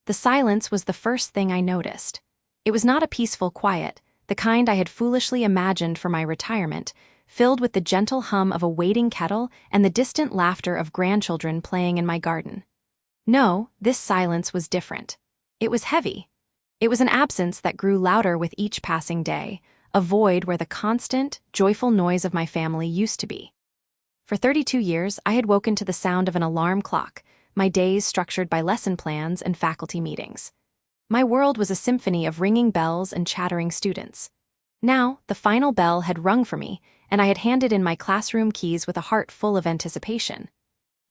The silence was the first thing I noticed. It was not a peaceful quiet, the kind I had foolishly imagined for my retirement, filled with the gentle hum of a waiting kettle and the distant laughter of grandchildren playing in my garden. No, this silence was different. It was heavy. It was an absence that grew louder with each passing day, a void where the constant, joyful noise of my family used to be. For 32 years, I had woken to the sound of an alarm clock, my days structured by lesson plans and faculty meetings. My world was a symphony of ringing bells and chattering students. Now, the final bell had rung for me, and I had handed in my classroom keys with a heart full of anticipation.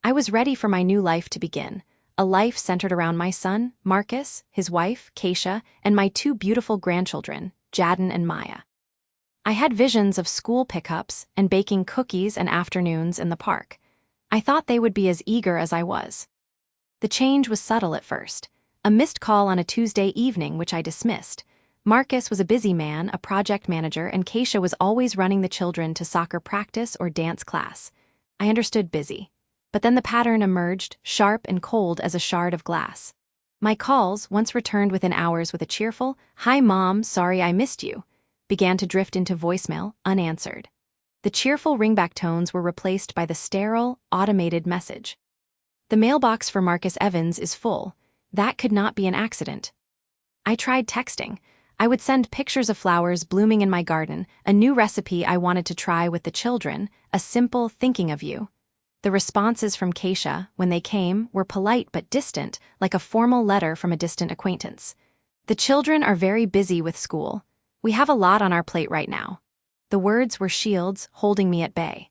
I was ready for my new life to begin, a life centered around my son, Marcus, his wife, Keisha, and my two beautiful grandchildren, Jadon and Maya. I had visions of school pickups and baking cookies and afternoons in the park. I thought they would be as eager as I was. The change was subtle at first. A missed call on a Tuesday evening which I dismissed. Marcus was a busy man, a project manager, and Keisha was always running the children to soccer practice or dance class. I understood busy. But then the pattern emerged, sharp and cold as a shard of glass. My calls, once returned within hours with a cheerful, "Hi Mom, sorry I missed you," began to drift into voicemail, unanswered. The cheerful ringback tones were replaced by the sterile, automated message. "The mailbox for Marcus Evans is full. That could not be an accident." I tried texting. I would send pictures of flowers blooming in my garden, a new recipe I wanted to try with the children, a simple thinking of you. The responses from Keisha, when they came, were polite but distant, like a formal letter from a distant acquaintance. "The children are very busy with school. We have a lot on our plate right now." The words were shields holding me at bay.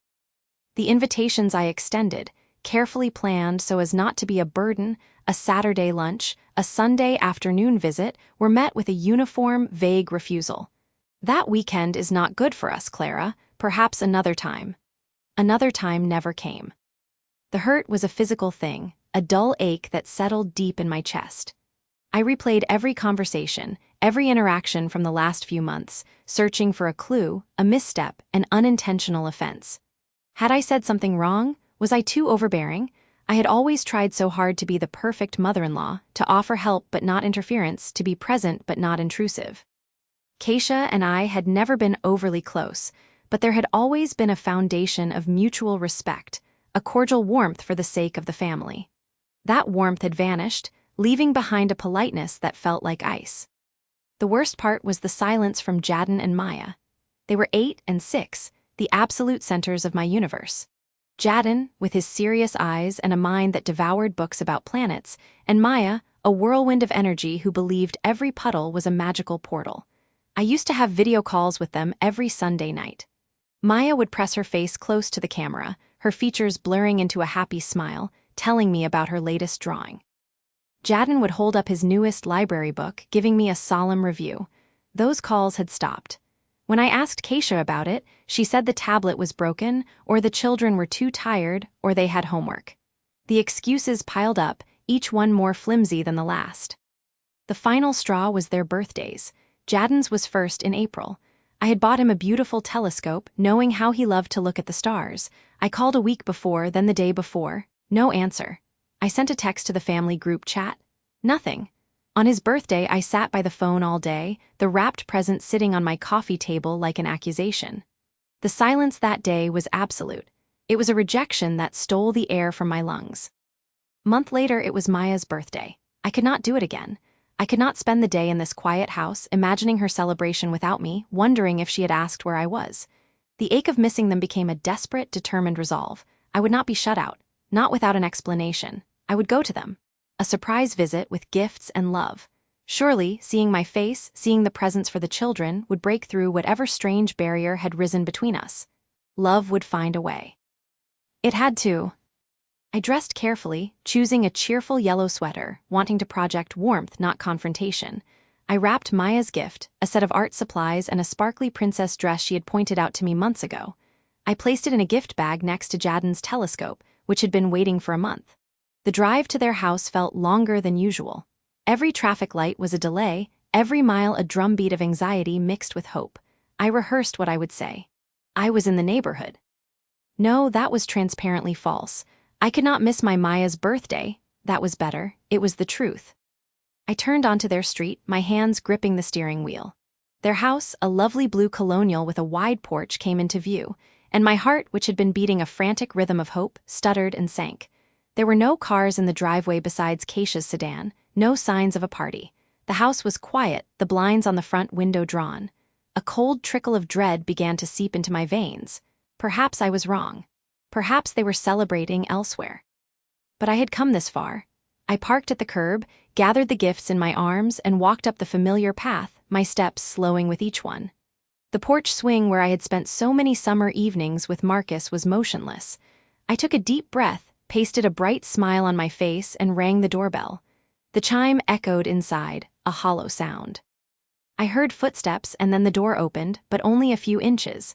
The invitations I extended, carefully planned so as not to be a burden, a Saturday lunch, a Sunday afternoon visit, were met with a uniform, vague refusal. "That weekend is not good for us, Clara. Perhaps another time." Another time never came. The hurt was a physical thing, a dull ache that settled deep in my chest. I replayed every conversation, every interaction from the last few months, searching for a clue, a misstep, an unintentional offense. Had I said something wrong? Was I too overbearing? I had always tried so hard to be the perfect mother-in-law, to offer help but not interference, to be present but not intrusive. Keisha and I had never been overly close, but there had always been a foundation of mutual respect, a cordial warmth for the sake of the family. That warmth had vanished, leaving behind a politeness that felt like ice. The worst part was the silence from Jadon and Maya. They were 8 and 6, the absolute centers of my universe. Jadon, with his serious eyes and a mind that devoured books about planets, and Maya, a whirlwind of energy who believed every puddle was a magical portal. I used to have video calls with them every Sunday night. Maya would press her face close to the camera, her features blurring into a happy smile, telling me about her latest drawing. Jadon would hold up his newest library book, giving me a solemn review. Those calls had stopped. When I asked Keisha about it, she said the tablet was broken, or the children were too tired, or they had homework. The excuses piled up, each one more flimsy than the last. The final straw was their birthdays. Jadon's was first in April. I had bought him a beautiful telescope, knowing how he loved to look at the stars. I called a week before, then the day before. No answer. I sent a text to the family group chat. Nothing. On his birthday, I sat by the phone all day, the wrapped present sitting on my coffee table like an accusation. The silence that day was absolute. It was a rejection that stole the air from my lungs. A month later, it was Maya's birthday. I could not do it again. I could not spend the day in this quiet house, imagining her celebration without me, wondering if she had asked where I was. The ache of missing them became a desperate, determined resolve. I would not be shut out, not without an explanation. I would go to them. A surprise visit with gifts and love. Surely, seeing my face, seeing the presents for the children, would break through whatever strange barrier had risen between us. Love would find a way. It had to. I dressed carefully, choosing a cheerful yellow sweater, wanting to project warmth, not confrontation. I wrapped Maya's gift, a set of art supplies and a sparkly princess dress she had pointed out to me months ago. I placed it in a gift bag next to Jadon's telescope, which had been waiting for a month. The drive to their house felt longer than usual. Every traffic light was a delay, every mile a drumbeat of anxiety mixed with hope. I rehearsed what I would say. I was in the neighborhood. No, that was transparently false. I could not miss my Maya's birthday. That was better. It was the truth. I turned onto their street, my hands gripping the steering wheel. Their house, a lovely blue colonial with a wide porch, came into view, and my heart, which had been beating a frantic rhythm of hope, stuttered and sank. There were no cars in the driveway besides Keisha's sedan, no signs of a party. The house was quiet, the blinds on the front window drawn. A cold trickle of dread began to seep into my veins. Perhaps I was wrong. Perhaps they were celebrating elsewhere. But I had come this far. I parked at the curb, gathered the gifts in my arms, and walked up the familiar path, my steps slowing with each one. The porch swing where I had spent so many summer evenings with Marcus was motionless. I took a deep breath, pasted a bright smile on my face, and rang the doorbell. The chime echoed inside, a hollow sound. I heard footsteps, and then the door opened, but only a few inches.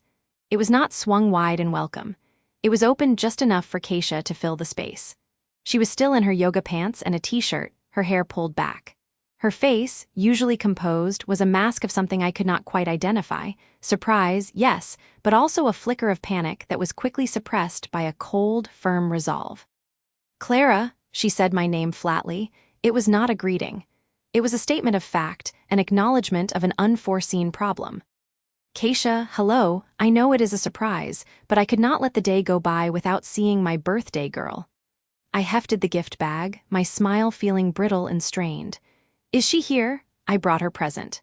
It was not swung wide and welcome. It was opened just enough for Keisha to fill the space. She was still in her yoga pants and a t-shirt, her hair pulled back. Her face, usually composed, was a mask of something I could not quite identify. Surprise, yes, but also a flicker of panic that was quickly suppressed by a cold, firm resolve. "Clara," she said my name flatly. It was not a greeting. It was a statement of fact, an acknowledgement of an unforeseen problem. "Keisha, hello, I know it is a surprise, but I could not let the day go by without seeing my birthday girl." I hefted the gift bag, my smile feeling brittle and strained. "Is she here?" I brought her present.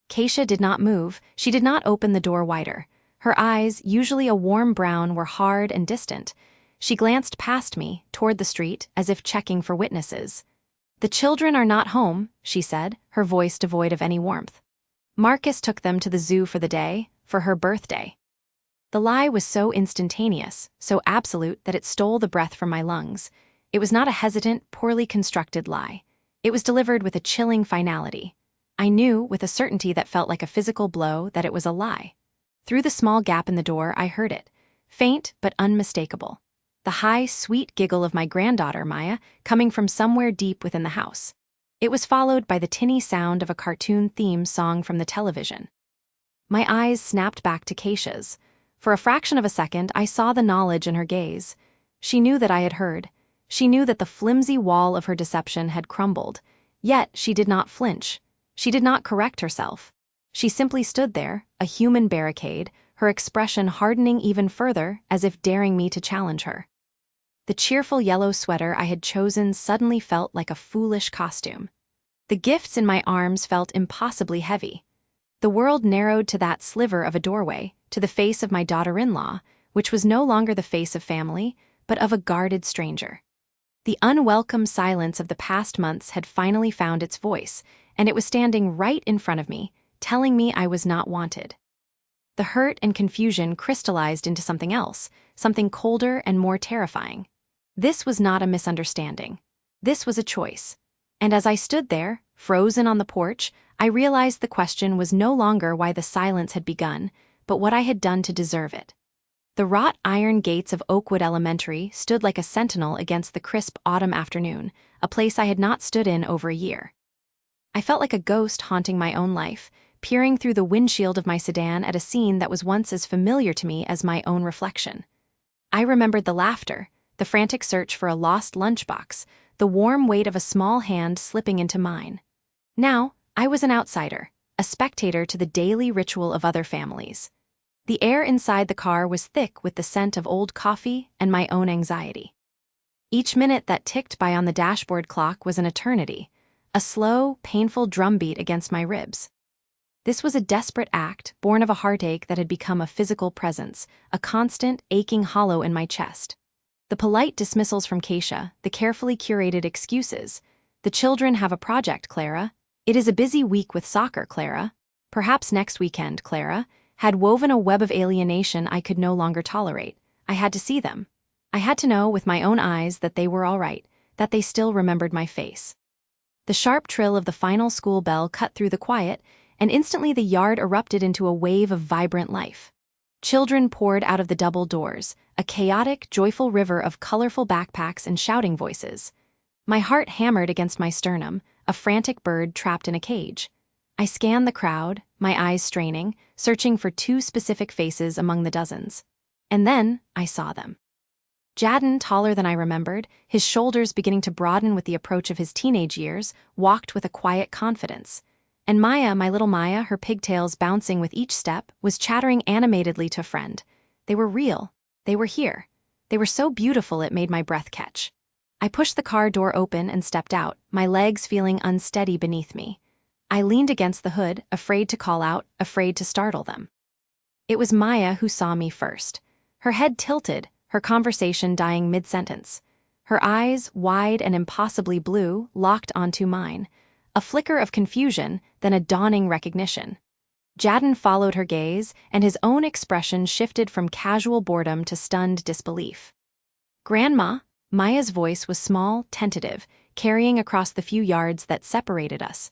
Keisha did not move, she did not open the door wider. Her eyes, usually a warm brown, were hard and distant. She glanced past me, toward the street, as if checking for witnesses. "The children are not home," she said, her voice devoid of any warmth. "Marcus took them to the zoo for the day, for her birthday." The lie was so instantaneous, so absolute that it stole the breath from my lungs. It was not a hesitant, poorly constructed lie. It was delivered with a chilling finality. I knew, with a certainty that felt like a physical blow, that it was a lie. Through the small gap in the door, I heard it, faint but unmistakable. The high, sweet giggle of my granddaughter, Maya, coming from somewhere deep within the house. It was followed by the tinny sound of a cartoon theme song from the television. My eyes snapped back to Keisha's. For a fraction of a second, I saw the knowledge in her gaze. She knew that I had heard. She knew that the flimsy wall of her deception had crumbled. Yet she did not flinch. She did not correct herself. She simply stood there, a human barricade, her expression hardening even further, as if daring me to challenge her. The cheerful yellow sweater I had chosen suddenly felt like a foolish costume. The gifts in my arms felt impossibly heavy. The world narrowed to that sliver of a doorway, to the face of my daughter-in-law, which was no longer the face of family, but of a guarded stranger. The unwelcome silence of the past months had finally found its voice, and it was standing right in front of me, telling me I was not wanted. The hurt and confusion crystallized into something else, something colder and more terrifying. This was not a misunderstanding. This was a choice. And as I stood there, frozen on the porch, I realized the question was no longer why the silence had begun, but what I had done to deserve it. The wrought iron gates of Oakwood Elementary stood like a sentinel against the crisp autumn afternoon, a place I had not stood in over a year. I felt like a ghost haunting my own life, peering through the windshield of my sedan at a scene that was once as familiar to me as my own reflection. I remembered the laughter, the frantic search for a lost lunchbox, the warm weight of a small hand slipping into mine. Now, I was an outsider, a spectator to the daily ritual of other families. The air inside the car was thick with the scent of old coffee and my own anxiety. Each minute that ticked by on the dashboard clock was an eternity, a slow, painful drumbeat against my ribs. This was a desperate act, born of a heartache that had become a physical presence, a constant, aching hollow in my chest. The polite dismissals from Keisha, the carefully curated excuses. "The children have a project, Clara. It is a busy week with soccer, Clara. Perhaps next weekend, Clara," had woven a web of alienation I could no longer tolerate. I had to see them. I had to know with my own eyes that they were all right, that they still remembered my face. The sharp trill of the final school bell cut through the quiet, and instantly the yard erupted into a wave of vibrant life. Children poured out of the double doors, a chaotic, joyful river of colorful backpacks and shouting voices. My heart hammered against my sternum, a frantic bird trapped in a cage. I scanned the crowd, my eyes straining, searching for two specific faces among the dozens. And then I saw them. Jadden, taller than I remembered, his shoulders beginning to broaden with the approach of his teenage years, walked with a quiet confidence. And Maya, my little Maya, her pigtails bouncing with each step, was chattering animatedly to a friend. They were real. They were here. They were so beautiful it made my breath catch. I pushed the car door open and stepped out, my legs feeling unsteady beneath me. I leaned against the hood, afraid to call out, afraid to startle them. It was Maya who saw me first. Her head tilted, her conversation dying mid-sentence. Her eyes, wide and impossibly blue, locked onto mine. A flicker of confusion, then a dawning recognition. Jadden followed her gaze, and his own expression shifted from casual boredom to stunned disbelief. "Grandma," Maya's voice was small, tentative, carrying across the few yards that separated us.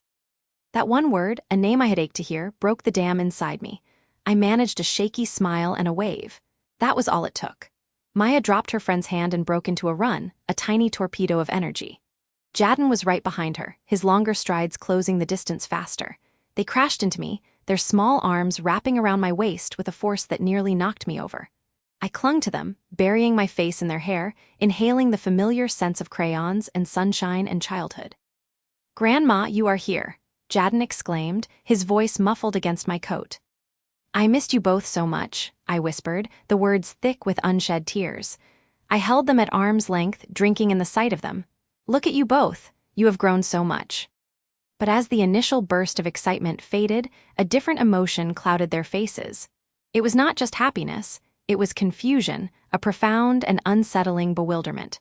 That one word, a name I had ached to hear, broke the dam inside me. I managed a shaky smile and a wave. That was all it took. Maya dropped her friend's hand and broke into a run, a tiny torpedo of energy. Jadden was right behind her, his longer strides closing the distance faster. They crashed into me, their small arms wrapping around my waist with a force that nearly knocked me over. I clung to them, burying my face in their hair, inhaling the familiar sense of crayons and sunshine and childhood. "Grandma, you are here," Jadden exclaimed, his voice muffled against my coat. "I missed you both so much," I whispered, the words thick with unshed tears. I held them at arm's length, drinking in the sight of them. "Look at you both. You have grown so much." But as the initial burst of excitement faded, a different emotion clouded their faces. It was not just happiness, it was confusion, a profound and unsettling bewilderment.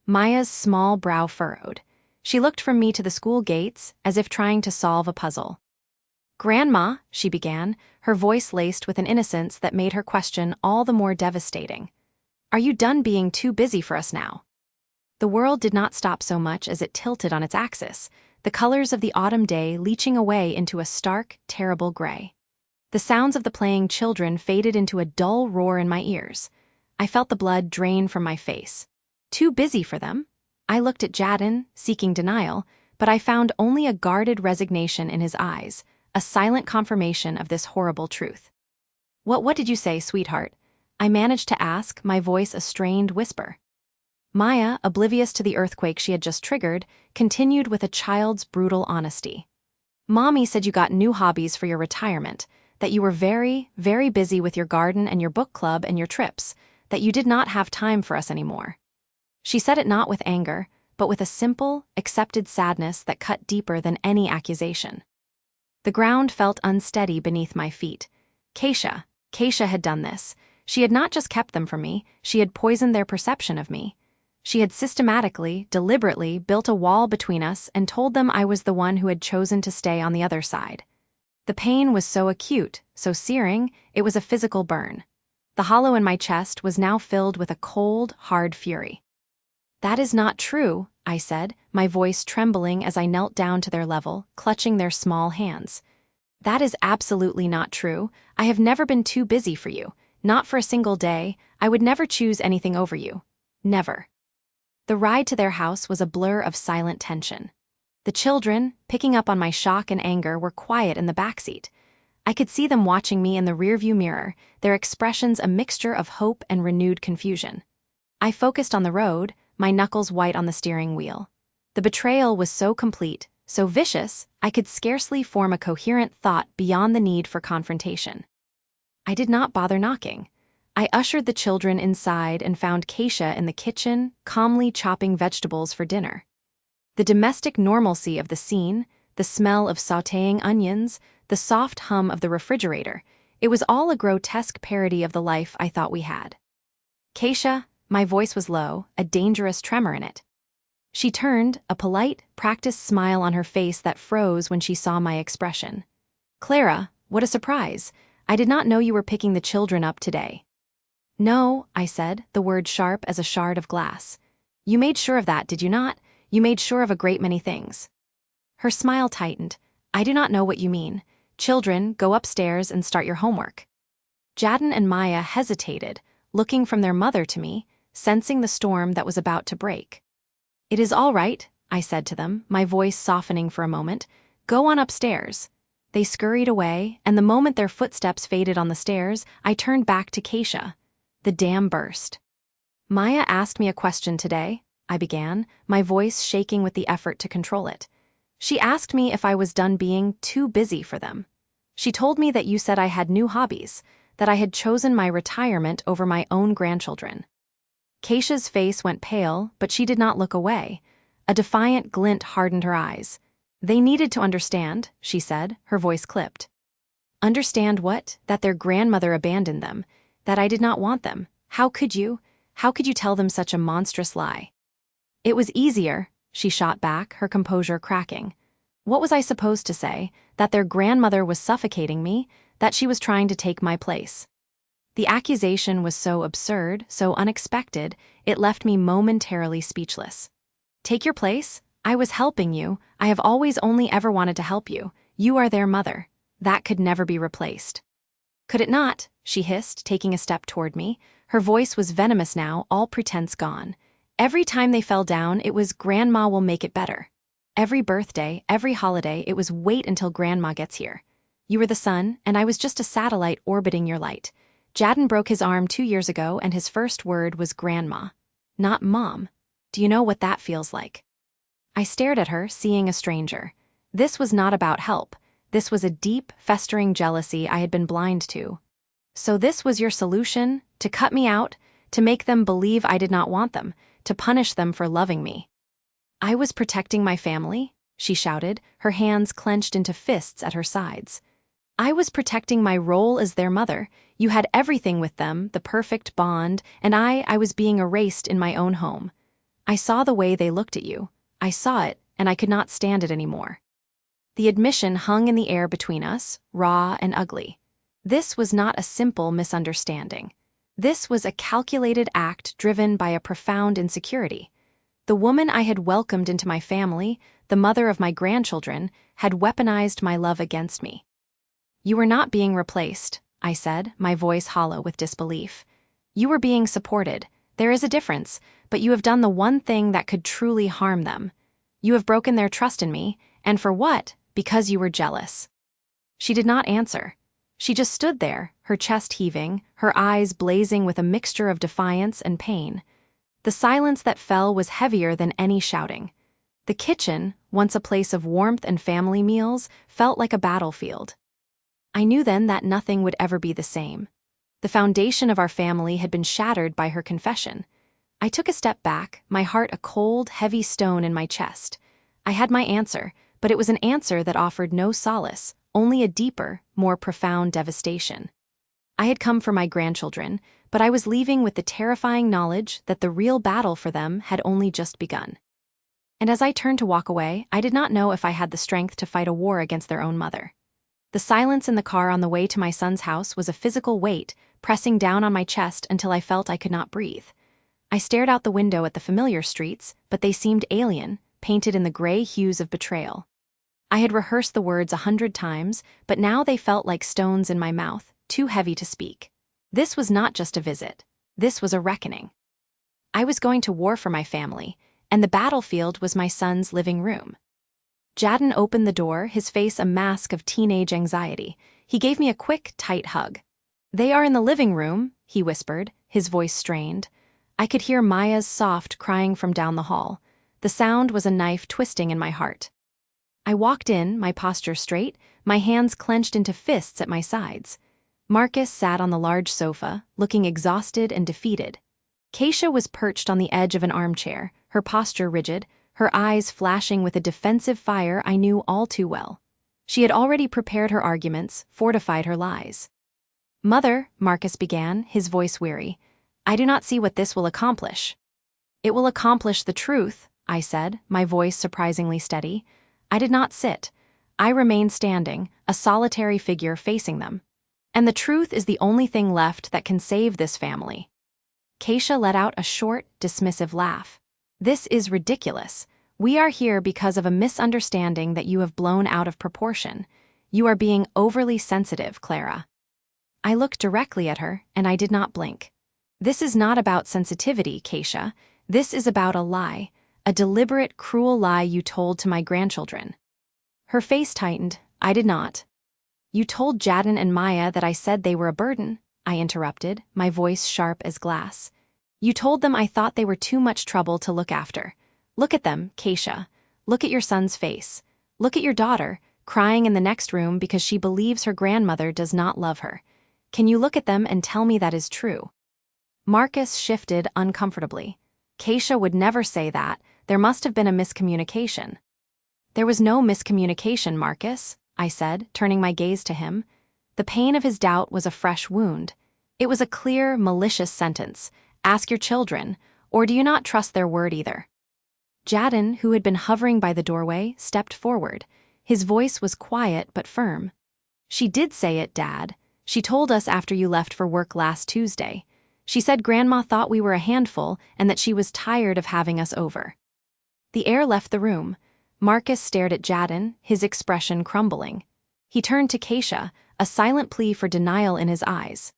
Maya's small brow furrowed. She looked from me to the school gates, as if trying to solve a puzzle. "Grandma," she began, her voice laced with an innocence that made her question all the more devastating. "Are you done being too busy for us now?" The world did not stop so much as it tilted on its axis, the colors of the autumn day leaching away into a stark, terrible gray. The sounds of the playing children faded into a dull roar in my ears. I felt the blood drain from my face. Too busy for them? I looked at Jadden, seeking denial, but I found only a guarded resignation in his eyes, a silent confirmation of this horrible truth. What did you say, sweetheart?" I managed to ask, my voice a strained whisper. Maya, oblivious to the earthquake she had just triggered, continued with a child's brutal honesty. "Mommy said you got new hobbies for your retirement, that you were very, very busy with your garden and your book club and your trips, that you did not have time for us anymore." She said it not with anger, but with a simple, accepted sadness that cut deeper than any accusation. The ground felt unsteady beneath my feet. Keisha had done this. She had not just kept them from me, she had poisoned their perception of me. She had systematically, deliberately built a wall between us and told them I was the one who had chosen to stay on the other side. The pain was so acute, so searing, it was a physical burn. The hollow in my chest was now filled with a cold, hard fury. "That is not true," I said, my voice trembling as I knelt down to their level, clutching their small hands. "That is absolutely not true. I have never been too busy for you. Not for a single day. I would never choose anything over you. Never." The ride to their house was a blur of silent tension. The children, picking up on my shock and anger, were quiet in the backseat. I could see them watching me in the rearview mirror, their expressions a mixture of hope and renewed confusion. I focused on the road, my knuckles white on the steering wheel. The betrayal was so complete, so vicious, I could scarcely form a coherent thought beyond the need for confrontation. I did not bother knocking. I ushered the children inside and found Keisha in the kitchen, calmly chopping vegetables for dinner. The domestic normalcy of the scene, the smell of sautéing onions, the soft hum of the refrigerator, it was all a grotesque parody of the life I thought we had. "Keisha," my voice was low, a dangerous tremor in it. She turned, a polite, practiced smile on her face that froze when she saw my expression. "Clara, what a surprise. I did not know you were picking the children up today." "No," I said, the word sharp as a shard of glass. "You made sure of that, did you not? You made sure of a great many things." Her smile tightened. "I do not know what you mean. Children, go upstairs and start your homework." Jadden and Maya hesitated, looking from their mother to me, sensing the storm that was about to break. "It is all right," I said to them, my voice softening for a moment. "Go on upstairs." They scurried away, and the moment their footsteps faded on the stairs, I turned back to Keisha. The dam burst. Maya asked me a question today, I began, my voice shaking with the effort to control it. She asked me if I was done being too busy for them. She told me that you said I had new hobbies, that I had chosen my retirement over my own grandchildren. Keisha's face went pale, but she did not look away. A defiant glint hardened her eyes. They needed to understand, she said, her voice clipped. Understand what? That their grandmother abandoned them, that I did not want them. How could you? How could you tell them such a monstrous lie? It was easier, she shot back, her composure cracking. What was I supposed to say? That their grandmother was suffocating me, that she was trying to take my place. The accusation was so absurd, so unexpected, it left me momentarily speechless. Take your place? I was helping you. I have always only ever wanted to help you. You are their mother. That could never be replaced. Could it not? She hissed, taking a step toward me. Her voice was venomous now, all pretense gone. Every time they fell down, it was Grandma will make it better. Every birthday, every holiday, it was wait until Grandma gets here. You were the sun, and I was just a satellite orbiting your light. Jadden broke his arm 2 years ago, and his first word was Grandma, not Mom. Do you know what that feels like? I stared at her, seeing a stranger. This was not about help. This was a deep, festering jealousy I had been blind to. So this was your solution? To cut me out? To make them believe I did not want them? To punish them for loving me? I was protecting my family, she shouted, her hands clenched into fists at her sides. I was protecting my role as their mother. You had everything with them, the perfect bond, and I was being erased in my own home. I saw the way they looked at you. I saw it, and I could not stand it anymore. The admission hung in the air between us, raw and ugly. This was not a simple misunderstanding. This was a calculated act driven by a profound insecurity. The woman I had welcomed into my family, the mother of my grandchildren, had weaponized my love against me. You were not being replaced, I said, my voice hollow with disbelief. You were being supported. There is a difference, but you have done the one thing that could truly harm them. You have broken their trust in me, and for what? Because you were jealous. She did not answer. She just stood there, her chest heaving, her eyes blazing with a mixture of defiance and pain. The silence that fell was heavier than any shouting. The kitchen, once a place of warmth and family meals, felt like a battlefield. I knew then that nothing would ever be the same. The foundation of our family had been shattered by her confession. I took a step back, my heart a cold, heavy stone in my chest. I had my answer, but it was an answer that offered no solace, only a deeper, more profound devastation. I had come for my grandchildren, but I was leaving with the terrifying knowledge that the real battle for them had only just begun. And as I turned to walk away, I did not know if I had the strength to fight a war against their own mother. The silence in the car on the way to my son's house was a physical weight, pressing down on my chest until I felt I could not breathe. I stared out the window at the familiar streets, but they seemed alien, painted in the gray hues of betrayal. I had rehearsed the words 100 times, but now they felt like stones in my mouth, too heavy to speak. This was not just a visit. This was a reckoning. I was going to war for my family, and the battlefield was my son's living room. Jadden opened the door, his face a mask of teenage anxiety. He gave me a quick, tight hug. They are in the living room, he whispered, his voice strained. I could hear Maya's soft crying from down the hall. The sound was a knife twisting in my heart. I walked in, my posture straight, my hands clenched into fists at my sides. Marcus sat on the large sofa, looking exhausted and defeated. Keisha was perched on the edge of an armchair, her posture rigid, her eyes flashing with a defensive fire I knew all too well. She had already prepared her arguments, fortified her lies. Mother, Marcus began, his voice weary, I do not see what this will accomplish. It will accomplish the truth, I said, my voice surprisingly steady. I did not sit. I remained standing, a solitary figure facing them. And the truth is the only thing left that can save this family. Keisha let out a short, dismissive laugh. This is ridiculous. We are here because of a misunderstanding that you have blown out of proportion. You are being overly sensitive, Clara. I looked directly at her, and I did not blink. This is not about sensitivity, Keisha. This is about a lie, a deliberate, cruel lie you told to my grandchildren. Her face tightened. I did not. You told Jadden and Maya that I said they were a burden, I interrupted, my voice sharp as glass. You told them I thought they were too much trouble to look after. Look at them, Keisha. Look at your son's face. Look at your daughter, crying in the next room because she believes her grandmother does not love her. Can you look at them and tell me that is true?" Marcus shifted uncomfortably. Keisha would never say that. There must have been a miscommunication. "There was no miscommunication, Marcus," I said, turning my gaze to him. The pain of his doubt was a fresh wound. It was a clear, malicious sentence. "Ask your children, or do you not trust their word either?" Jadon, who had been hovering by the doorway, stepped forward. His voice was quiet but firm. "She did say it, Dad. She told us after you left for work last Tuesday. She said Grandma thought we were a handful and that she was tired of having us over." The air left the room. Marcus stared at Jadon, his expression crumbling. He turned to Keisha, a silent plea for denial in his eyes.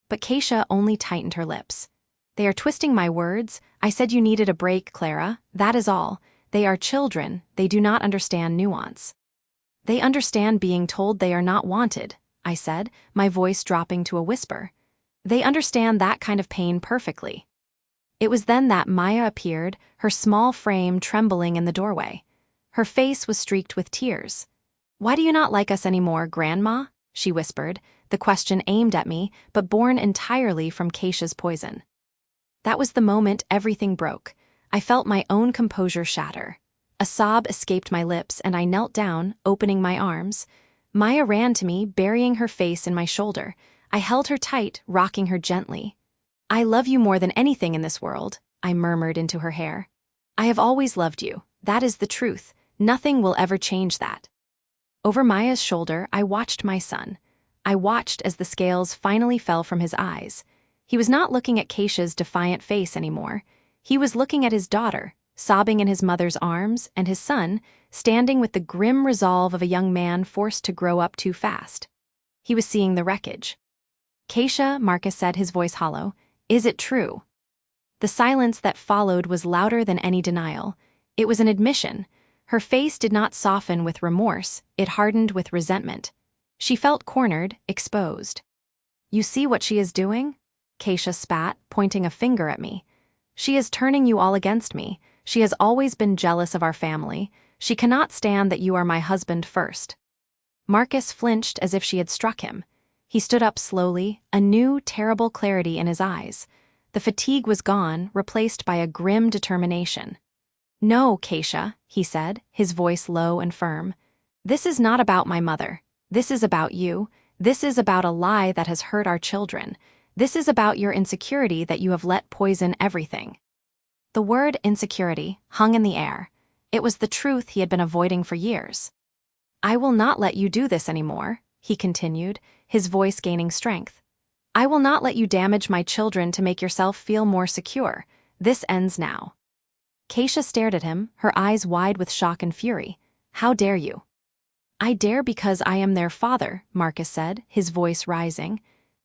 But Keisha only tightened her lips. "They are twisting my words. I said you needed a break, Clara. That is all. They are children. They do not understand nuance." "They understand being told they are not wanted," I said, my voice dropping to a whisper. "They understand that kind of pain perfectly." It was then that Maya appeared, her small frame trembling in the doorway. Her face was streaked with tears. "Why do you not like us anymore, Grandma?" she whispered, the question aimed at me, but born entirely from Keisha's poison. That was the moment everything broke. I felt my own composure shatter. A sob escaped my lips, and I knelt down, opening my arms. Maya ran to me, burying her face in my shoulder. I held her tight, rocking her gently. "I love you more than anything in this world," I murmured into her hair. "I have always loved you. That is the truth. Nothing will ever change that." Over Maya's shoulder, I watched my son. I watched as the scales finally fell from his eyes. He was not looking at Keisha's defiant face anymore. He was looking at his daughter, sobbing in his mother's arms, and his son, standing with the grim resolve of a young man forced to grow up too fast. He was seeing the wreckage. "Keisha," Marcus said, his voice hollow, "is it true?" The silence that followed was louder than any denial. It was an admission. Her face did not soften with remorse, it hardened with resentment. She felt cornered, exposed. "You see what she is doing?" Keisha spat, pointing a finger at me. "She is turning you all against me. She has always been jealous of our family. She cannot stand that you are my husband first." Marcus flinched as if she had struck him. He stood up slowly, a new, terrible clarity in his eyes. The fatigue was gone, replaced by a grim determination. "No, Keisha," he said, his voice low and firm. "This is not about my mother. This is about you. This is about a lie that has hurt our children. This is about your insecurity that you have let poison everything." The word insecurity hung in the air. It was the truth he had been avoiding for years. "I will not let you do this anymore," he continued, his voice gaining strength. "I will not let you damage my children to make yourself feel more secure. This ends now." Keisha stared at him, her eyes wide with shock and fury. "How dare you?" "I dare because I am their father," Marcus said, his voice rising.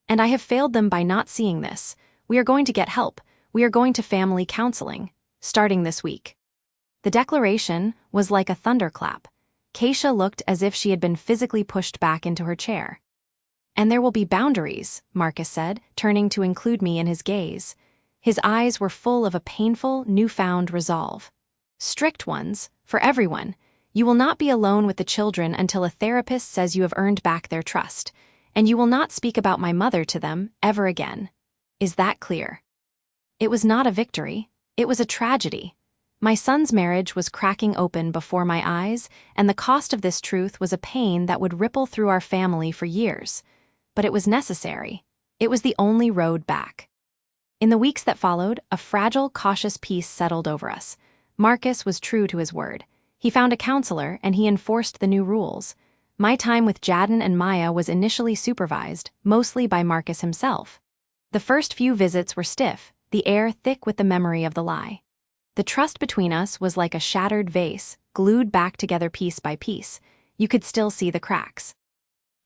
"And I have failed them by not seeing this. We are going to get help. We are going to family counseling, starting this week." The declaration was like a thunderclap. Keisha looked as if she had been physically pushed back into her chair. "And there will be boundaries," Marcus said, turning to include me in his gaze. His eyes were full of a painful, newfound resolve. "Strict ones, for everyone. You will not be alone with the children until a therapist says you have earned back their trust, and you will not speak about my mother to them ever again. Is that clear?" It was not a victory. It was a tragedy. My son's marriage was cracking open before my eyes, and the cost of this truth was a pain that would ripple through our family for years. But it was necessary. It was the only road back. In the weeks that followed, a fragile, cautious peace settled over us. Marcus was true to his word. He found a counselor, and he enforced the new rules. My time with Jadon and Maya was initially supervised, mostly by Marcus himself. The first few visits were stiff, the air thick with the memory of the lie. The trust between us was like a shattered vase, glued back together piece by piece. You could still see the cracks.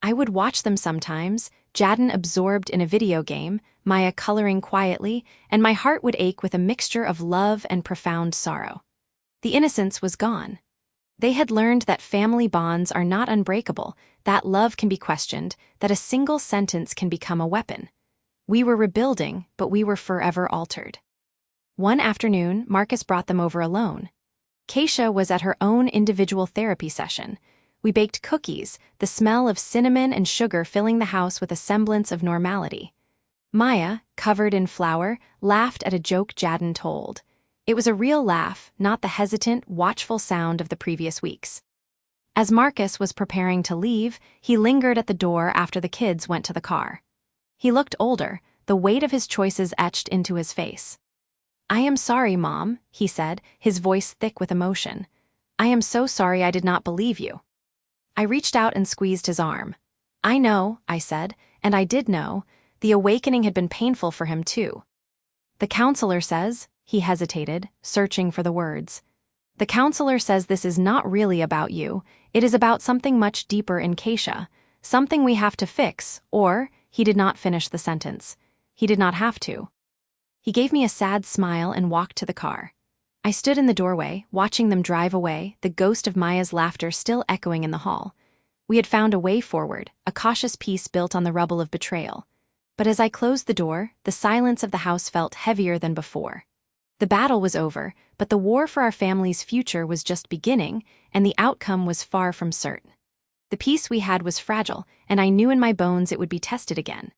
I would watch them sometimes, Jadon absorbed in a video game, Maya coloring quietly, and my heart would ache with a mixture of love and profound sorrow. The innocence was gone. They had learned that family bonds are not unbreakable, that love can be questioned, that a single sentence can become a weapon. We were rebuilding, but we were forever altered. One afternoon, Marcus brought them over alone. Keisha was at her own individual therapy session. We baked cookies, the smell of cinnamon and sugar filling the house with a semblance of normality. Maya, covered in flour, laughed at a joke Jadon told. It was a real laugh, not the hesitant, watchful sound of the previous weeks. As Marcus was preparing to leave, he lingered at the door after the kids went to the car. He looked older, the weight of his choices etched into his face. "I am sorry, Mom," he said, his voice thick with emotion. "I am so sorry I did not believe you." I reached out and squeezed his arm. "I know," I said, and I did know. The awakening had been painful for him too. "The counselor says," he hesitated, searching for the words. "The counselor says this is not really about you. It is about something much deeper in Keisha, something we have to fix," or, he did not finish the sentence. He did not have to. He gave me a sad smile and walked to the car. I stood in the doorway, watching them drive away, the ghost of Maya's laughter still echoing in the hall. We had found a way forward, a cautious peace built on the rubble of betrayal. But as I closed the door, the silence of the house felt heavier than before. The battle was over, but the war for our family's future was just beginning, and the outcome was far from certain. The peace we had was fragile, and I knew in my bones it would be tested again.